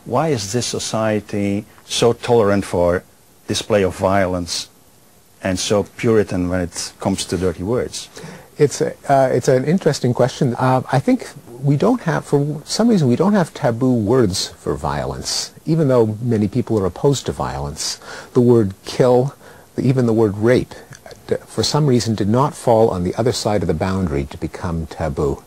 why is this society so tolerant for display of violence and so Puritan when it comes to dirty words? It's an interesting question. I think we don't have, for some reason, we don't have taboo words for violence, even though many people are opposed to violence. The word kill, even the word rape, for some reason did not fall on the other side of the boundary to become taboo.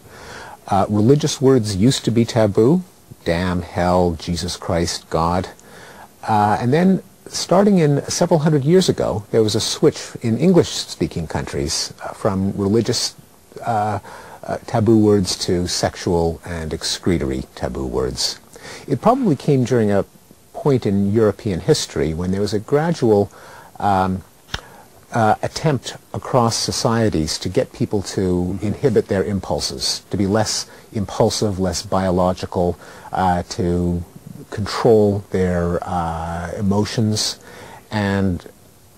Religious words used to be taboo: damn, hell, Jesus Christ, God. And then starting in several hundred years ago, there was a switch in English-speaking countries from religious taboo words to sexual and excretory taboo words. It probably came during a point in European history when there was a gradual attempt across societies to get people to inhibit their impulses, to be less impulsive, less biological, to control their emotions, and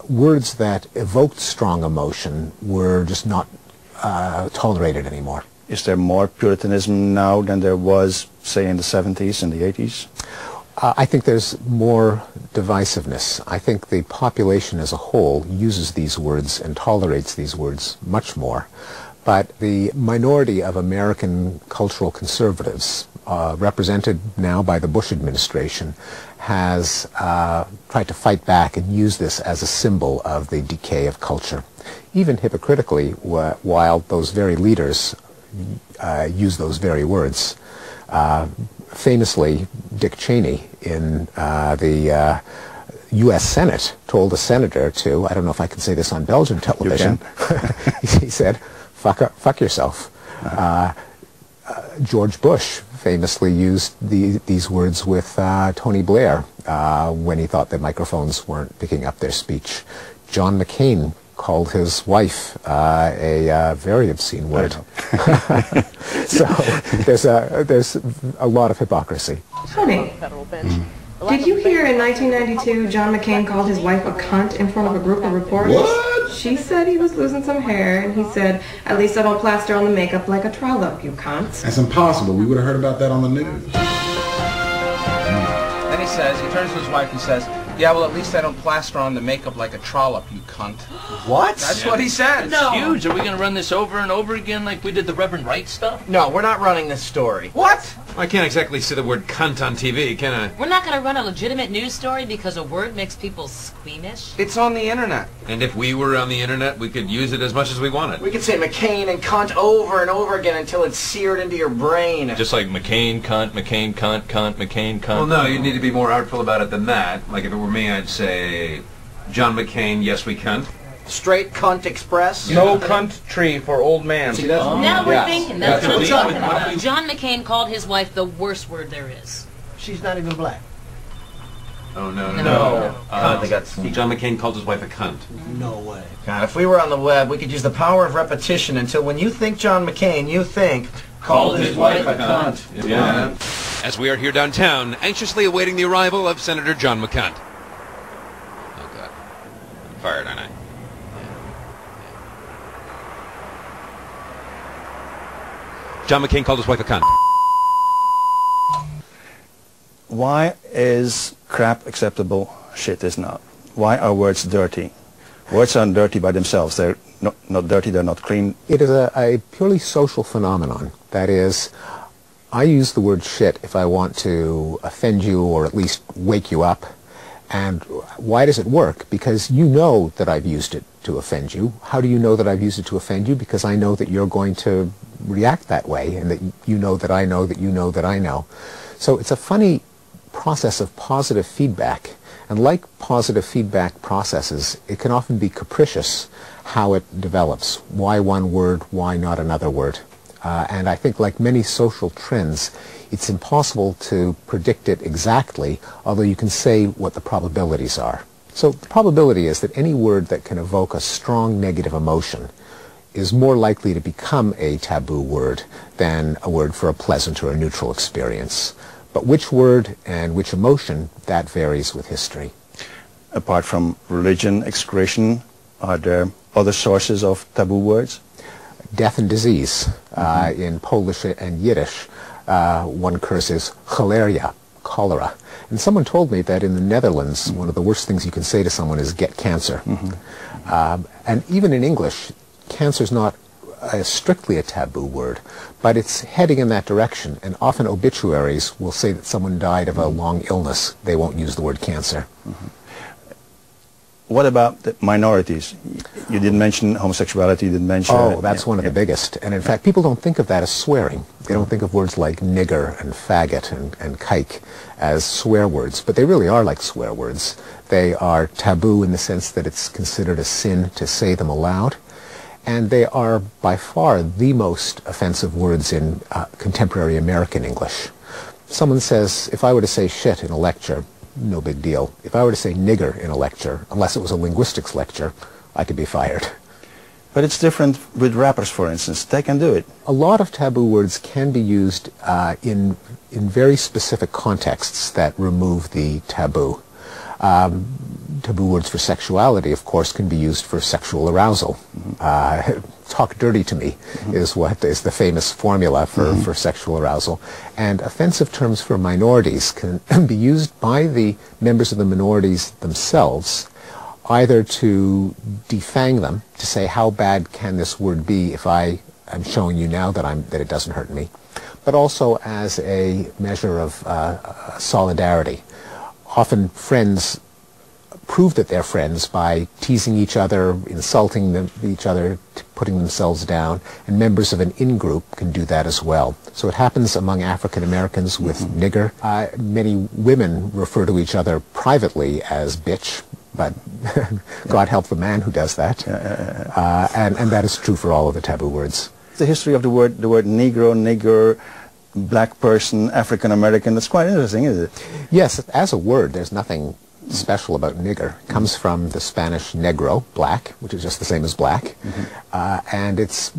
words that evoked strong emotion were just not tolerated anymore. Is there more Puritanism now than there was, say, in the 70s and the 80s? I think there's more divisiveness. I think the population as a whole uses these words and tolerates these words much more. But the minority of American cultural conservatives, represented now by the Bush administration, has tried to fight back and use this as a symbol of the decay of culture. Even hypocritically, while those very leaders use those very words. Famously, Dick Cheney in the U.S. Senate told a senator to, I don't know if I can say this on Belgian television, he said, fuck yourself. George Bush famously used these words with Tony Blair when he thought that microphones weren't picking up their speech. John McCain called his wife a very obscene word. So there's a lot of hypocrisy. Tony, did you hear in 1992 John McCain called his wife a cunt in front of a group of reporters? What? She said he was losing some hair, and he said, "At least I don't plaster on the makeup like a trollop, you cunt." That's impossible. We would have heard about that on the news. Then he says, he turns to his wife and says, "Yeah, well, at least I don't plaster on the makeup like a trollop, you cunt." What? That's what he said. No. It's huge. Are we going to run this over and over again like we did the Reverend Wright stuff? No, we're not running this story. What? I can't exactly see the word cunt on TV, can I? We're not going to run a legitimate news story because a word makes people squeamish. It's on the internet. And if we were on the internet, we could use it as much as we wanted. We could say McCain and cunt over and over again until it's seared into your brain. Just like McCain, cunt, McCain, cunt, McCain, cunt. Well, no, you'd need to be more artful about it than that. Like if it were me, I'd say, John McCain, yes we cunt. Straight cunt express. No cunt tree for old man. See, that's Now we're thinking. That's what I'm That's talking about. John McCain called his wife the worst word there is. She's not even black. Oh, no. John McCain called his wife a cunt. No way. God, if we were on the web, we could use the power of repetition until when you think John McCain, you think... Called his wife a cunt. Yeah. As we are here downtown, anxiously awaiting the arrival of Senator John McCunt. Oh, God. I'm fired, aren't I? John McCain called his wife a cunt. Why is crap acceptable, shit is not? Why are words dirty? Words aren't dirty by themselves. They're not dirty, they're not clean. It is a purely social phenomenon. That is, I use the word shit if I want to offend you or at least wake you up. And why does it work? Because you know that I've used it to offend you. How do you know that I've used it to offend you? Because I know that you're going to react that way, and that you know that I know that you know that I know. So it's a funny process of positive feedback. And like positive feedback processes, it can often be capricious how it develops. Why one word, why not another word? And I think like many social trends, it's impossible to predict it exactly, although you can say what the probabilities are. So the probability is that any word that can evoke a strong negative emotion is more likely to become a taboo word than a word for a pleasant or a neutral experience. But which word and which emotion, that varies with history. Apart from religion, excretion, are there other sources of taboo words? Death and disease. In Polish and Yiddish, one curse is choleria, cholera. And someone told me that in the Netherlands, one of the worst things you can say to someone is get cancer. And even in English, cancer is not strictly a taboo word, but it's heading in that direction. And often obituaries will say that someone died of a long illness. They won't use the word cancer. What about the minorities? You didn't mention homosexuality, you didn't mention... Oh, that's one of the biggest. And in fact, people don't think of that as swearing. They don't think of words like nigger and faggot and kike as swear words, but they really are like swear words. They are taboo in the sense that it's considered a sin to say them aloud, and they are by far the most offensive words in contemporary American English. Someone says, if I were to say shit in a lecture, no big deal. If I were to say nigger in a lecture, unless it was a linguistics lecture, I could be fired. But it's different with rappers, for instance. They can do it. A lot of taboo words can be used in very specific contexts that remove the taboo. Taboo words for sexuality, of course, can be used for sexual arousal. Talk dirty to me is what is the famous formula for sexual arousal. And offensive terms for minorities can be used by the members of the minorities themselves, either to defang them, to say how bad can this word be if I'm showing you now that it doesn't hurt me, but also as a measure of solidarity. Often friends prove that they're friends by teasing each other, insulting each other, putting themselves down, and members of an in-group can do that as well. So it happens among African Americans with nigger. Many women refer to each other privately as bitch, but God help the man who does that. And that is true for all of the taboo words. The history of the word negro, nigger, black person, African American, that's quite interesting, isn't it? Yes, as a word, there's nothing special about nigger. It comes from the Spanish negro, black, which is just the same as black, and it's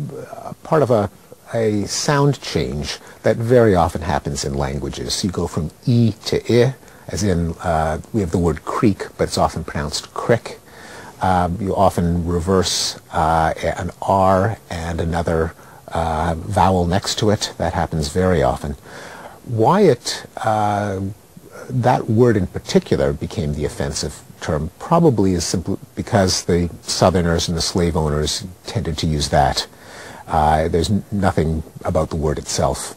part of a sound change that very often happens in languages. You go from E to I, as in we have the word creek, but it's often pronounced crick. You often reverse an R and another vowel next to it. That happens very often. Why that word in particular became the offensive term probably is simply because the Southerners and the slave owners tended to use that. There's nothing about the word itself.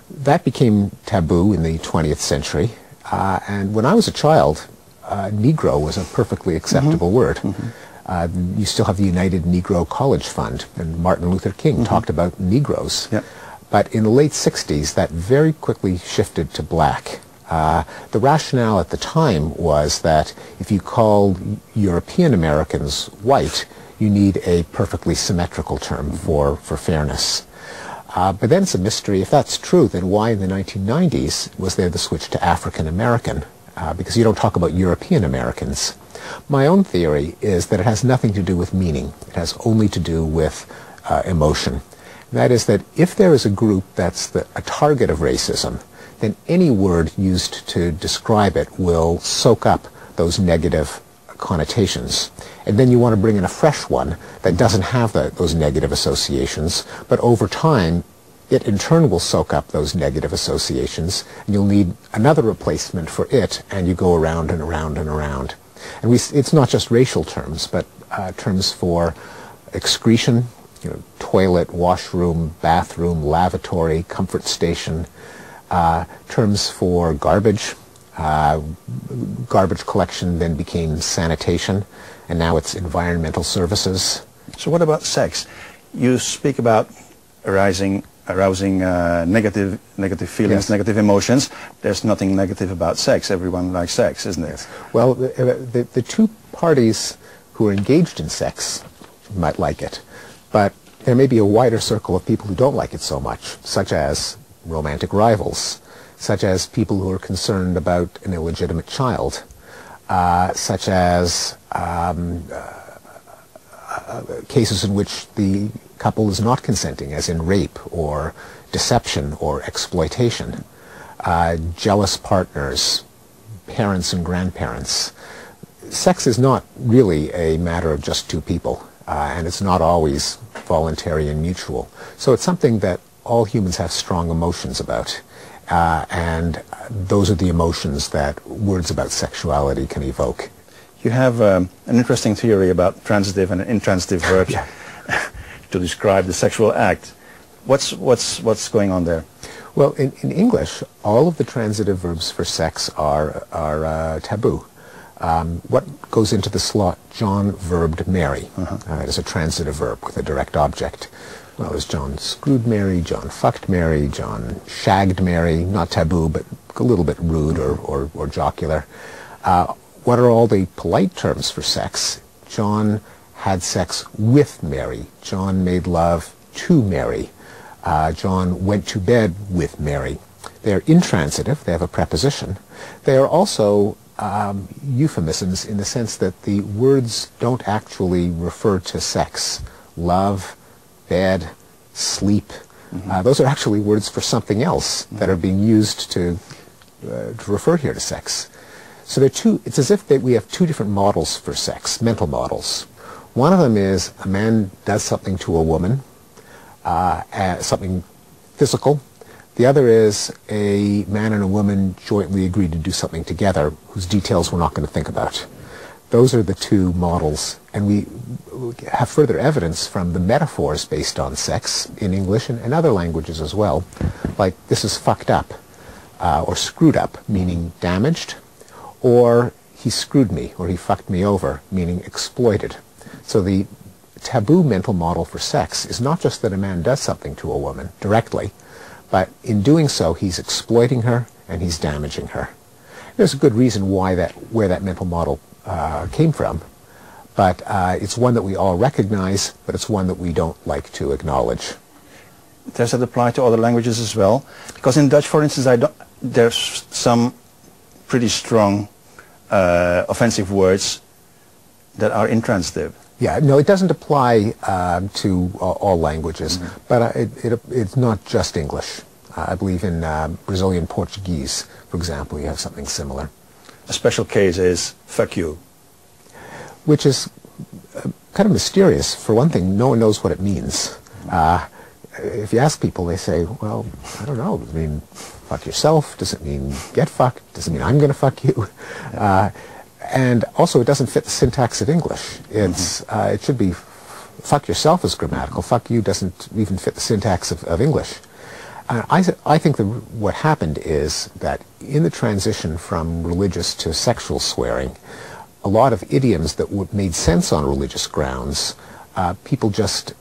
That became taboo in the 20th century, and when I was a child, Negro was a perfectly acceptable word. You still have the United Negro College Fund, and Martin Luther King talked about Negroes. But in the late 60s, that very quickly shifted to black. The rationale at the time was that if you called European Americans white, you need a perfectly symmetrical term for fairness. But then it's a mystery. If that's true, then why in the 1990s was there the switch to African American? Because you don't talk about European Americans. My own theory is that it has nothing to do with meaning. It has only to do with emotion. That is that if there is a group that's a target of racism, then any word used to describe it will soak up those negative connotations. And then you want to bring in a fresh one that doesn't have those negative associations, but over time it in turn will soak up those negative associations, and you'll need another replacement for it, and you go around and around and around. And it's not just racial terms, but terms for excretion, toilet, washroom, bathroom, lavatory, comfort station, terms for garbage. Garbage collection then became sanitation, and now it's environmental services. So what about sex? You speak about arousing negative feelings, negative emotions. There's nothing negative about sex. Everyone likes sex, isn't it? Well, the two parties who are engaged in sex might like it, but there may be a wider circle of people who don't like it so much, such as romantic rivals, such as people who are concerned about an illegitimate child, such as cases in which the couple is not consenting, as in rape or deception or exploitation, jealous partners, parents and grandparents. Sex is not really a matter of just two people, and it's not always voluntary and mutual. So it's something that all humans have strong emotions about. and those are the emotions that words about sexuality can evoke. You have an interesting theory about transitive and intransitive verbs to describe the sexual act. What's going on there? Well, in English, all of the transitive verbs for sex are taboo. What goes into the slot, John verbed Mary, is a transitive verb with a direct object. Well, there's John screwed Mary, John fucked Mary, John shagged Mary, not taboo, but a little bit rude or jocular. What are all the polite terms for sex? John had sex with Mary. John made love to Mary. John went to bed with Mary. They're intransitive. They have a preposition. They are also euphemisms in the sense that the words don't actually refer to sex. Love, bed, sleep. Those are actually words for something else that are being used to refer here to sex. So they're it's as if we have two different models for sex, mental models. One of them is a man does something to a woman, something physical. The other is a man and a woman jointly agreed to do something together whose details we're not going to think about. Those are the two models, and we have further evidence from the metaphors based on sex in English and other languages as well, like this is fucked up, or screwed up, meaning damaged, or he screwed me, or he fucked me over, meaning exploited. So the taboo mental model for sex is not just that a man does something to a woman directly, but in doing so he's exploiting her and he's damaging her. There's a good reason where that mental model came from, but it's one that we all recognize, but it's one that we don't like to acknowledge. Does that apply to other languages as well? Because in Dutch, for instance, there's some pretty strong offensive words that are intransitive. Yeah, no, it doesn't apply to all languages, but it's not just English. I believe in Brazilian Portuguese, for example, you have something similar. A special case is fuck you. Which is kind of mysterious. For one thing, no one knows what it means. If you ask people, they say, well, I don't know. Does it mean fuck yourself? Does it mean get fucked? Does it mean I'm going to fuck you? And also, it doesn't fit the syntax of English. It should be fuck yourself is grammatical. Fuck you doesn't even fit the syntax of English. I think what happened is that in the transition from religious to sexual swearing, a lot of idioms that made sense on religious grounds, people just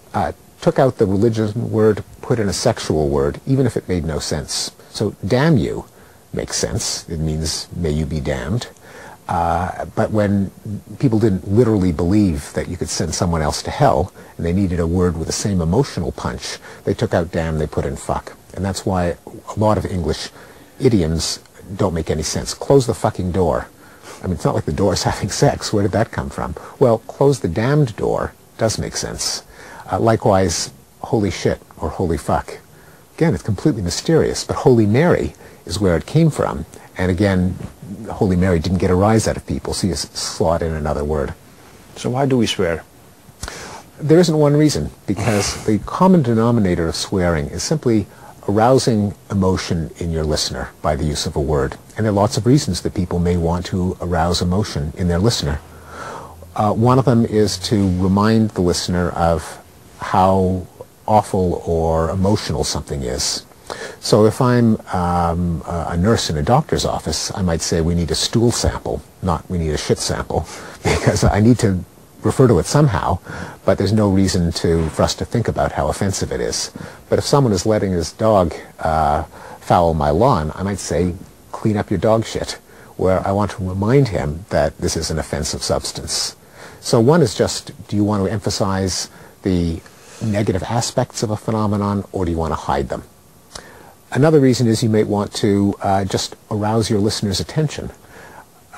took out the religion word, put in a sexual word, even if it made no sense. So damn you makes sense. It means may you be damned. But when people didn't literally believe that you could send someone else to hell, and they needed a word with the same emotional punch, they took out damn, they put in fuck. And that's why a lot of English idioms don't make any sense. Close the fucking door. I mean, it's not like the door's having sex. Where did that come from? Well, close the damned door does make sense. Likewise, holy shit or holy fuck. Again, it's completely mysterious, but Holy Mary is where it came from. And again, Holy Mary didn't get a rise out of people, so you slot in another word. So why do we swear? There isn't one reason, because the common denominator of swearing is simply arousing emotion in your listener by the use of a word. And there are lots of reasons that people may want to arouse emotion in their listener. One of them is to remind the listener of how awful or emotional something is. So if I'm a nurse in a doctor's office, I might say we need a stool sample, not we need a shit sample, because I need to refer to it somehow, but there's no reason for us to think about how offensive it is. But if someone is letting his dog foul my lawn, I might say, clean up your dog shit, where I want to remind him that this is an offensive substance. So one is just, do you want to emphasize the negative aspects of a phenomenon, or do you want to hide them? Another reason is you might want to just arouse your listener's attention.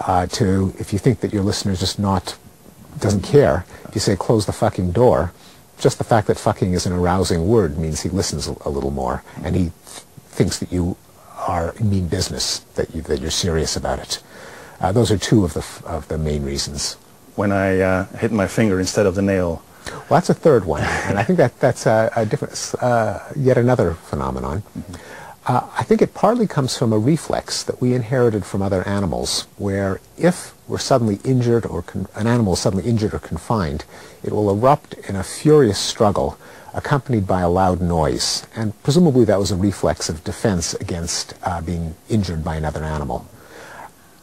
If you think that your listener just doesn't care, if you say close the fucking door, just the fact that fucking is an arousing word means he listens a little more, and he thinks that you mean business, that you're serious about it. Those are two of the main reasons. When I hit my finger instead of the nail. Well, that's a third one, and I think that's a different, yet another phenomenon. I think it partly comes from a reflex that we inherited from other animals, where if we're suddenly injured or an animal is suddenly injured or confined, it will erupt in a furious struggle accompanied by a loud noise. And presumably that was a reflex of defense against being injured by another animal.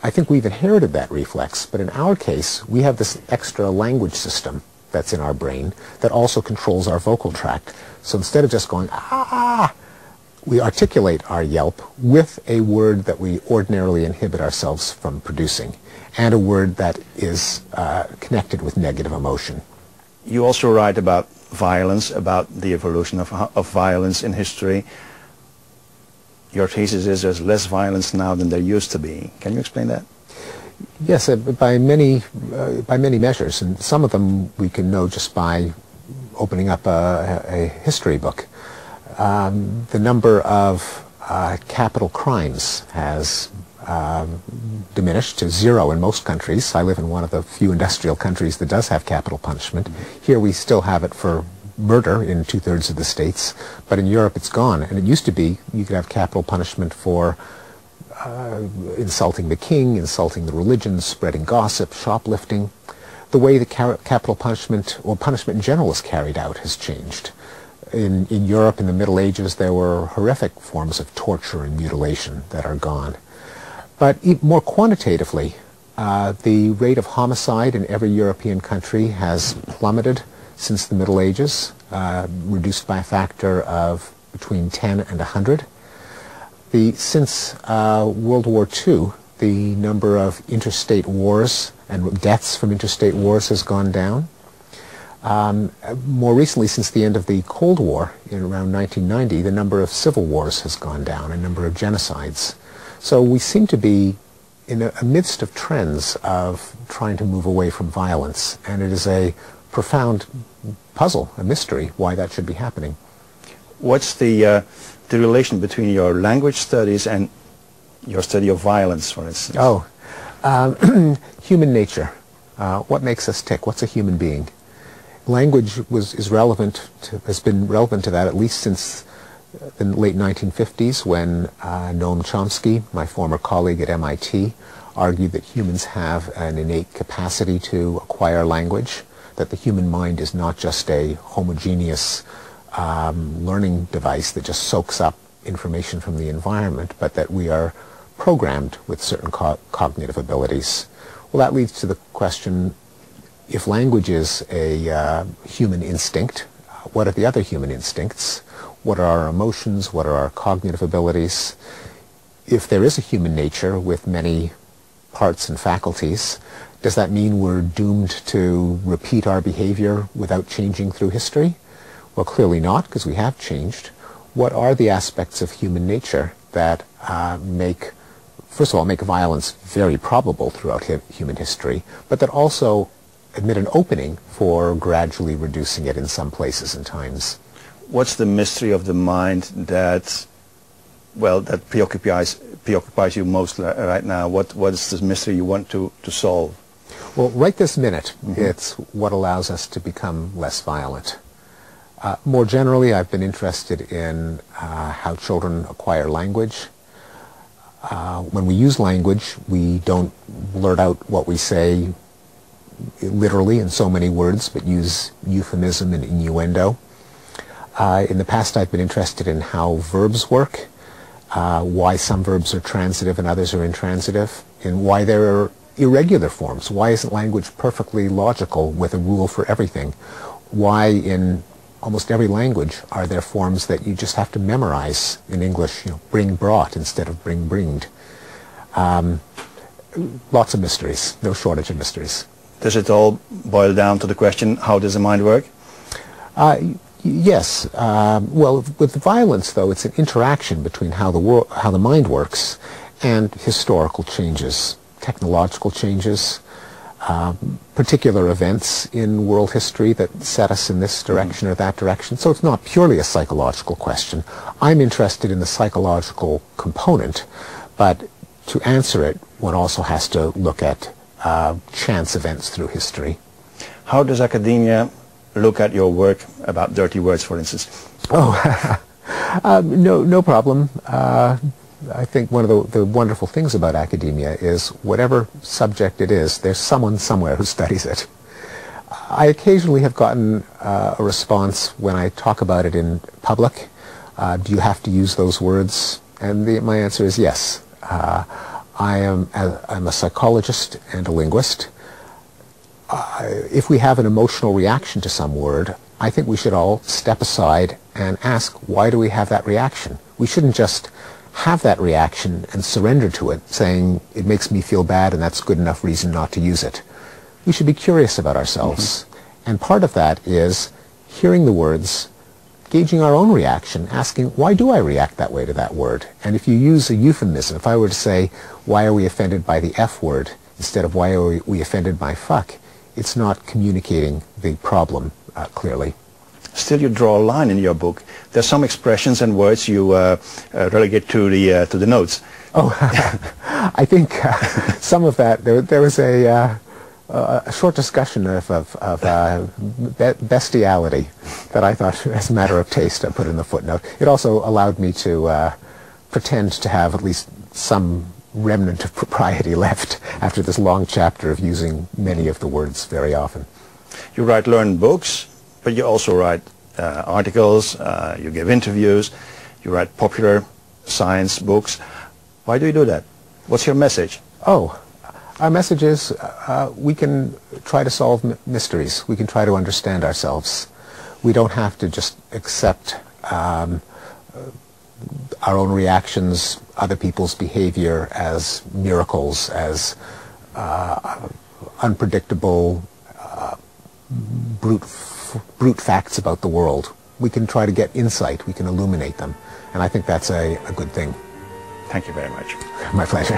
I think we've inherited that reflex, but in our case, we have this extra language system that's in our brain that also controls our vocal tract. So instead of just going, ah, we articulate our yelp with a word that we ordinarily inhibit ourselves from producing, and a word that is connected with negative emotion. You also write about violence, about the evolution of violence in history. Your thesis is there's less violence now than there used to be. Can you explain that? Yes, by many measures, and some of them we can know just by opening up a history book. The number of capital crimes has diminished to 0 in most countries. I live in one of the few industrial countries that does have capital punishment. Here we still have it for murder in 2/3 of the states, but in Europe it's gone. And it used to be you could have capital punishment for insulting the king, insulting the religion, spreading gossip, shoplifting. The way the capital punishment, or punishment in general, is carried out has changed. In Europe in the Middle Ages there were horrific forms of torture and mutilation that are gone. But more quantitatively, the rate of homicide in every European country has plummeted since the Middle Ages, reduced by a factor of between 10 and 100. Since World War II, the number of interstate wars and deaths from interstate wars has gone down. More recently, since the end of the Cold War, in around 1990, the number of civil wars has gone down, a number of genocides. So we seem to be in a midst of trends of trying to move away from violence, and it is a profound puzzle, a mystery, why that should be happening. What's the relation between your language studies and your study of violence, for instance? Oh, human nature. What makes us tick? What's a human being? Language has been relevant to that at least since the late 1950s, when Noam Chomsky, my former colleague at MIT, argued that humans have an innate capacity to acquire language, that the human mind is not just a homogeneous learning device that just soaks up information from the environment, but that we are programmed with certain cognitive abilities. Well, that leads to the question, if language is a human instinct, what are the other human instincts? What are our emotions? What are our cognitive abilities? If there is a human nature with many parts and faculties, does that mean we're doomed to repeat our behavior without changing through history? Well, clearly not, because we have changed. What are the aspects of human nature that first of all, make violence very probable throughout human history, but that also admit an opening for gradually reducing it in some places and times? What's the mystery of the mind that preoccupies you most right now? What is this mystery you want to solve? Well, right this minute, it's what allows us to become less violent. More generally, I've been interested in how children acquire language. When we use language, we don't blurt out what we say literally in so many words, but use euphemism and innuendo. In the past, I've been interested in how verbs work, why some verbs are transitive and others are intransitive, and why there are irregular forms. Why isn't language perfectly logical with a rule for everything? Why in almost every language are there forms that you just have to memorize? In English, bring brought instead of bring bringed. Lots of mysteries, no shortage of mysteries. Does it all boil down to the question, how does the mind work? Yes. Well, with violence, though, it's an interaction between how the mind works and historical changes, technological changes, particular events in world history that set us in this direction or that direction. So it's not purely a psychological question. I'm interested in the psychological component, but to answer it, one also has to look at chance events through history. How does academia look at your work about dirty words, for instance? Oh, No problem. I think one of the wonderful things about academia is whatever subject it is, there's someone somewhere who studies it. I occasionally have gotten a response when I talk about it in public. Do you have to use those words? And my answer is yes. I'm a psychologist and a linguist. If we have an emotional reaction to some word, I think we should all step aside and ask, why do we have that reaction? We shouldn't just have that reaction and surrender to it, saying it makes me feel bad and that's good enough reason not to use it. We should be curious about ourselves. And part of that is hearing the words, gauging our own reaction, asking, why do I react that way to that word? And if you use a euphemism, if I were to say, why are we offended by the F word, instead of why are we offended by fuck, it's not communicating the problem clearly. Still, you draw a line in your book. There's some expressions and words you relegate to the notes. Oh, I think some of that, there was a short discussion of bestiality that I thought, as a matter of taste, I put in the footnote. It also allowed me to pretend to have at least some remnant of propriety left after this long chapter of using many of the words very often. You write learned books, but you also write articles, you give interviews, you write popular science books. Why do you do that? What's your message? Oh, our message is we can try to solve mysteries. We can try to understand ourselves. We don't have to just accept our own reactions, other people's behavior as miracles, as unpredictable, brute facts about the world. We can try to get insight. We can illuminate them. And I think that's a good thing. Thank you very much. My pleasure.